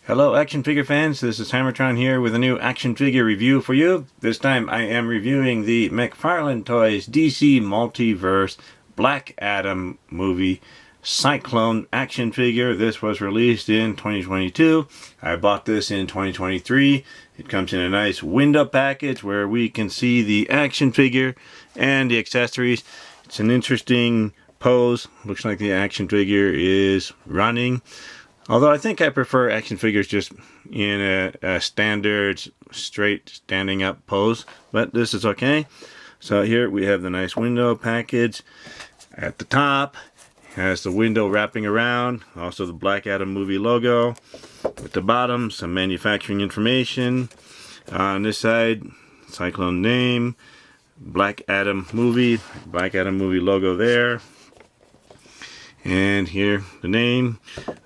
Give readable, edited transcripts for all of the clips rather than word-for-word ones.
Hello action figure fans, this is HammerTron here with a new action figure review for you. This time I am reviewing the McFarlane Toys DC Multiverse Black Adam movie Cyclone action figure. This was released in 2022. I bought this in 2023. It comes in a nice window package where we can see the action figure and the accessories. It's an interesting pose. Looks like the action figure is running. Although I think I prefer action figures just in a standard straight standing up pose, but this is okay. So here we have the nice window package. At the top has the window wrapping around, also the Black Adam movie logo. At the bottom, some manufacturing information. On this side, Cyclone name, Black Adam movie logo there. And here the name.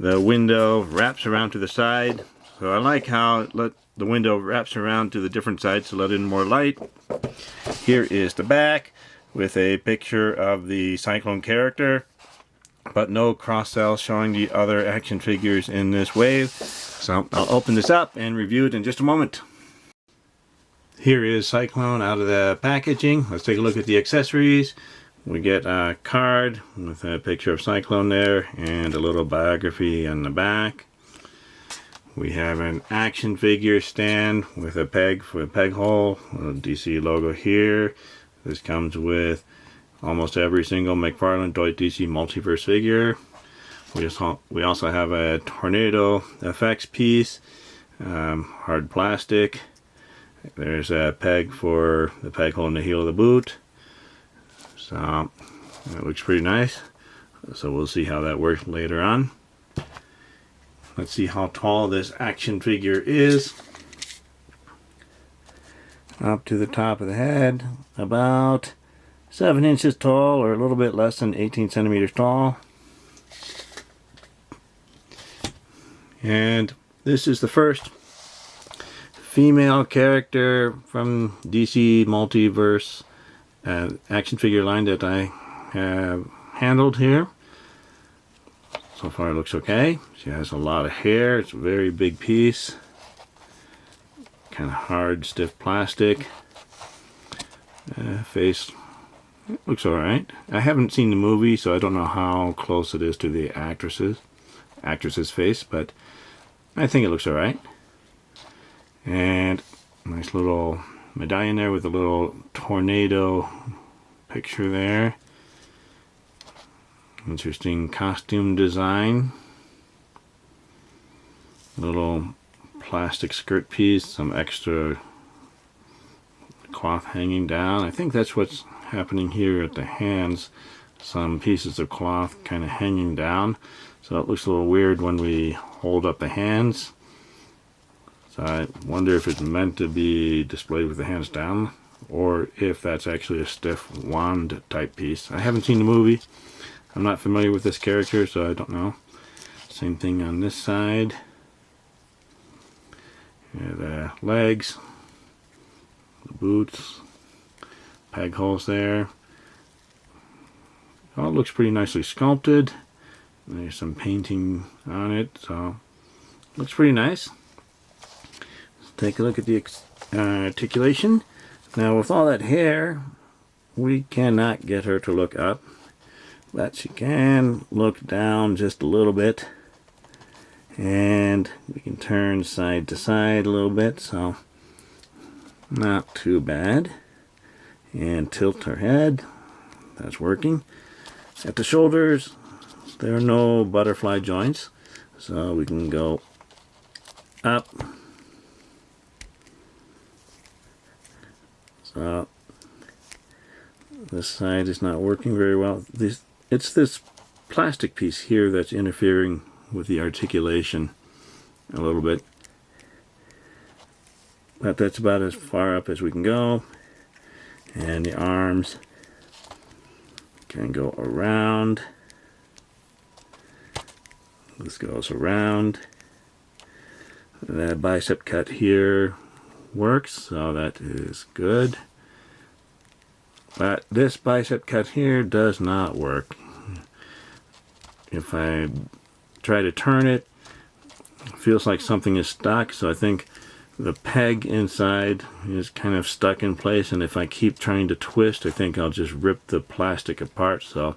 The window wraps around to the side, so I like how the window wraps around to the different sides to let in more light. Here is the back with a picture of the Cyclone character, but no cross cells showing the other action figures in this wave. So I'll open this up and review it in just a moment. Here is Cyclone out of the packaging. Let's take a look at the accessories. We get a card with a picture of Cyclone there and a little biography on the back. We have an action figure stand with a peg for a peg hole, a DC logo here. This comes with almost every single McFarlane Toys DC Multiverse figure. We also have a tornado effects piece, hard plastic. There's a peg for the peg hole in the heel of the boot. So that looks pretty nice. So we'll see how that works later on. Let's see how tall this action figure is. Up to the top of the head, about 7 inches tall, or a little bit less than 18 centimeters tall. And this is the first female character from DC Multiverse action figure line that I have handled here. So far it looks okay. She has a lot of hair. It's a very big piece. Kind of hard, stiff plastic. Face looks alright. I haven't seen the movie, so I don't know how close it is to the actress's face, but I think it looks alright. And nice little medallion there with a little tornado picture there. Interesting costume design. Little plastic skirt piece, some extra cloth hanging down. I think that's what's happening here at the hands. Some pieces of cloth kind of hanging down. So it looks a little weird when we hold up the hands. So I wonder if it's meant to be displayed with the hands down, or if that's actually a stiff wand type piece. I haven't seen the movie. I'm not familiar with this character, so I don't know. Same thing on this side. The legs, the boots, peg holes there. All looks pretty nicely sculpted. There's some painting on it, so looks pretty nice. Take a look at the articulation. Now with all that hair, we cannot get her to look up, but she can look down just a little bit, and we can turn side to side a little bit, so not too bad. And tilt her head. That's working. At the shoulders, there are no butterfly joints, so we can go up. So this side is not working very well. It's this plastic piece here that's interfering with the articulation a little bit. But that's about as far up as we can go. And the arms can go around. This goes around. The bicep cut here works, so that is good. But this bicep cut here does not work. If I try to turn it, feels like something is stuck, so I think the peg inside is kind of stuck in place, and if I keep trying to twist, I think I'll just rip the plastic apart. So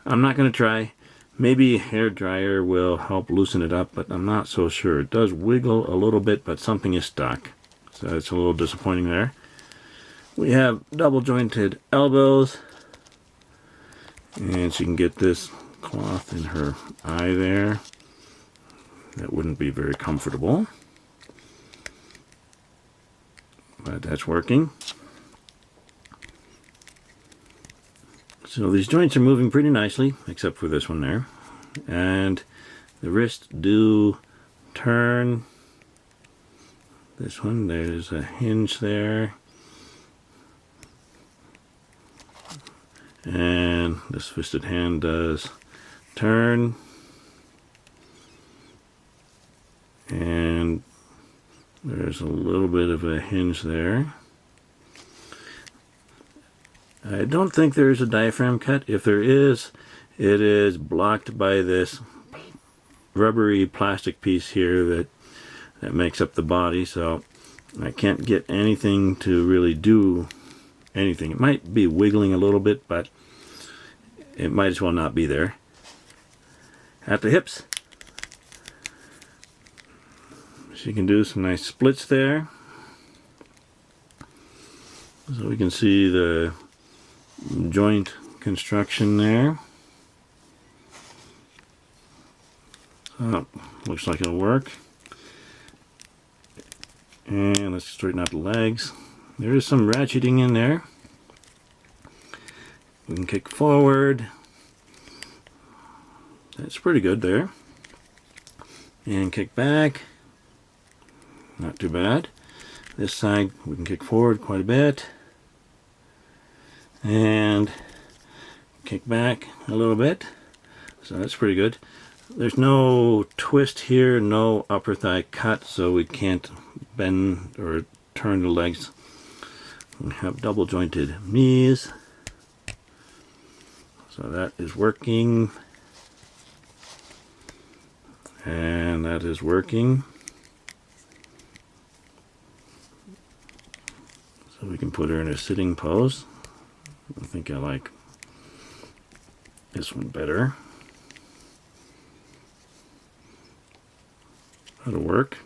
I'm not going to try. Maybe a hair dryer will help loosen it up, but I'm not so sure. It does wiggle a little bit, but something is stuck, so it's a little disappointing there. We have double jointed elbows, and she can get this cloth in her eye there. That wouldn't be very comfortable, but that's working. So these joints are moving pretty nicely, except for this one there. And the wrists do turn. This one, there's a hinge there. And this fisted hand does turn. And there's a little bit of a hinge there. I don't think there is a diaphragm cut. If there is, it is blocked by this rubbery plastic piece here that makes up the body, so I can't get anything to really do anything. It might be wiggling a little bit, but it might as well not be there. At the hips, she can do some nice splits there. So we can see the joint construction there. So looks like it'll work. And let's straighten out the legs. There is some ratcheting in there. We can kick forward. That's pretty good there. And kick back. Not too bad. This side we can kick forward quite a bit. And kick back a little bit. So that's pretty good. There's no twist here, no upper thigh cut, so we can't bend or turn the legs. We have double jointed knees. So that is working. And that is working. So we can put her in a sitting pose. I think I like this one better. That'll work.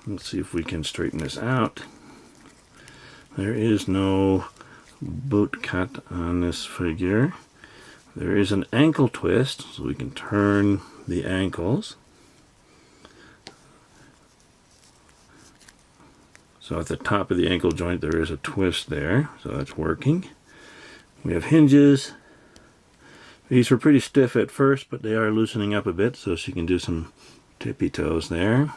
Let's see if we can straighten this out. There is no boot cut on this figure. There is an ankle twist, so we can turn the ankles. So at the top of the ankle joint there is a twist there, so that's working. We have hinges. These were pretty stiff at first, but they are loosening up a bit, so she can do some tippy toes there.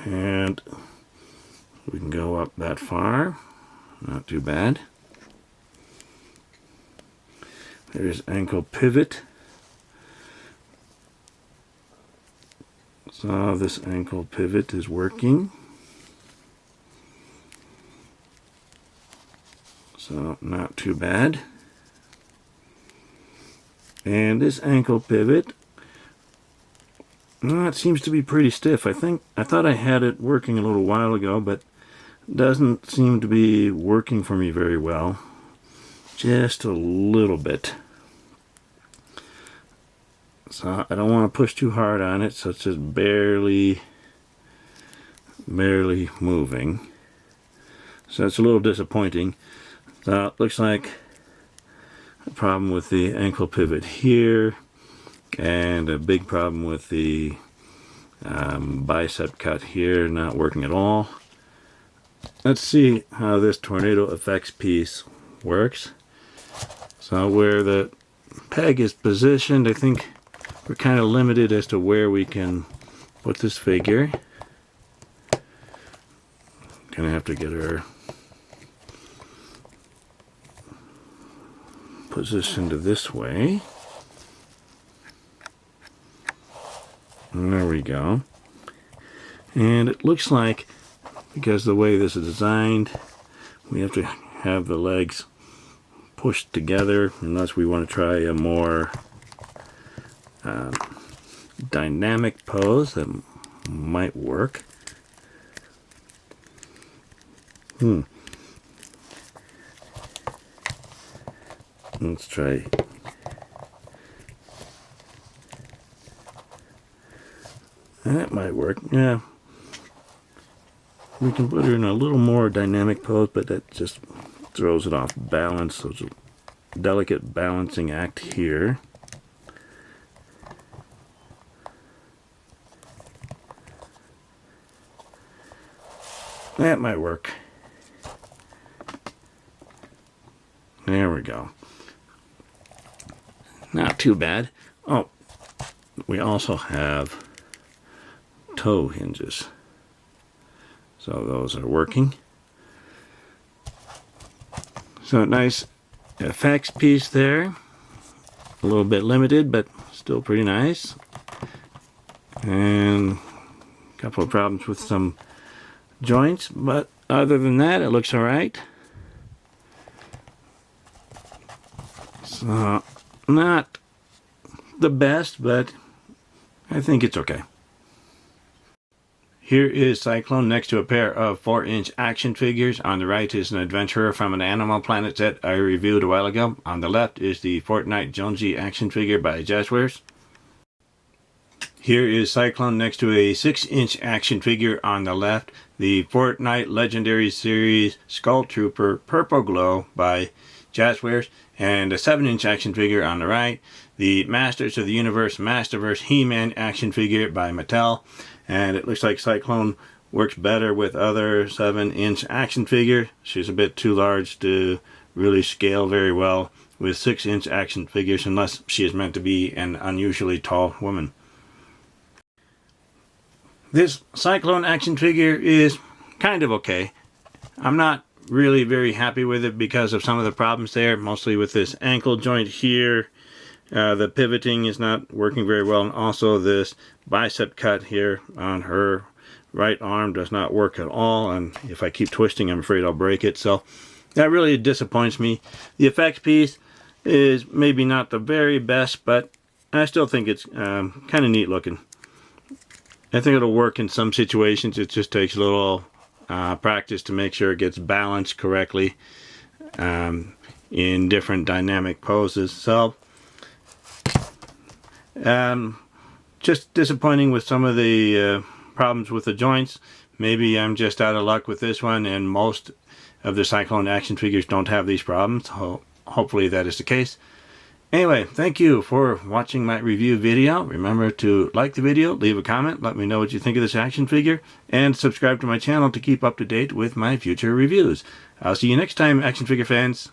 And we can go up that far, not too bad. There's ankle pivot. So this ankle pivot is working. So not too bad. And this ankle pivot, it seems to be pretty stiff. I thought I had it working a little while ago, but it doesn't seem to be working for me very well. Just a little bit. So I don't want to push too hard on it, so it's just barely moving. So it's a little disappointing. So it looks like a problem with the ankle pivot here, and a big problem with the bicep cut here, not working at all. Let's see how this tornado effects piece works. So where the peg is positioned, I think we're kind of limited as to where we can put this figure. Gonna have to get her positioned this way. And there we go. And it looks like, because the way this is designed, we have to have the legs pushed together unless we want to try a more dynamic pose that might work. Let's try. That might work. Yeah. We can put her in a little more dynamic pose, but that just throws it off balance. So it's a delicate balancing act here. That might work. There we go. Not too bad. Oh, we also have toe hinges. So those are working. So nice effects piece there. A little bit limited, but still pretty nice. And a couple of problems with some joints, but other than that, it looks all right. So not the best, but I think it's okay. Here is Cyclone next to a pair of 4-inch action figures. On the right is an adventurer from an Animal Planet set I reviewed a while ago. On the left is the Fortnite Jonesy action figure by Jazzwares. Here is Cyclone next to a 6-inch action figure on the left. The Fortnite Legendary Series Skull Trooper Purple Glow by Jazzwares. And a 7-inch action figure on the right. The Masters of the Universe Masterverse He-Man action figure by Mattel. And it looks like Cyclone works better with other 7-inch action figure. She's a bit too large to really scale very well with 6-inch action figures unless she is meant to be an unusually tall woman. This Cyclone action figure is kind of okay. I'm not really very happy with it because of some of the problems there, mostly with this ankle joint here. The pivoting is not working very well, and also this bicep cut here on her right arm does not work at all, and if I keep twisting I'm afraid I'll break it, so that really disappoints me. The effects piece is maybe not the very best, but I still think it's kind of neat looking. I think it'll work in some situations. It just takes a little practice to make sure it gets balanced correctly in different dynamic poses. So just disappointing with some of the problems with the joints. Maybe I'm just out of luck with this one, and most of the Cyclone action figures don't have these problems. Hopefully that is the case. Anyway, thank you for watching my review video. Remember to like the video, leave a comment, let me know what you think of this action figure, and subscribe to my channel to keep up to date with my future reviews. I'll see you next time, action figure fans.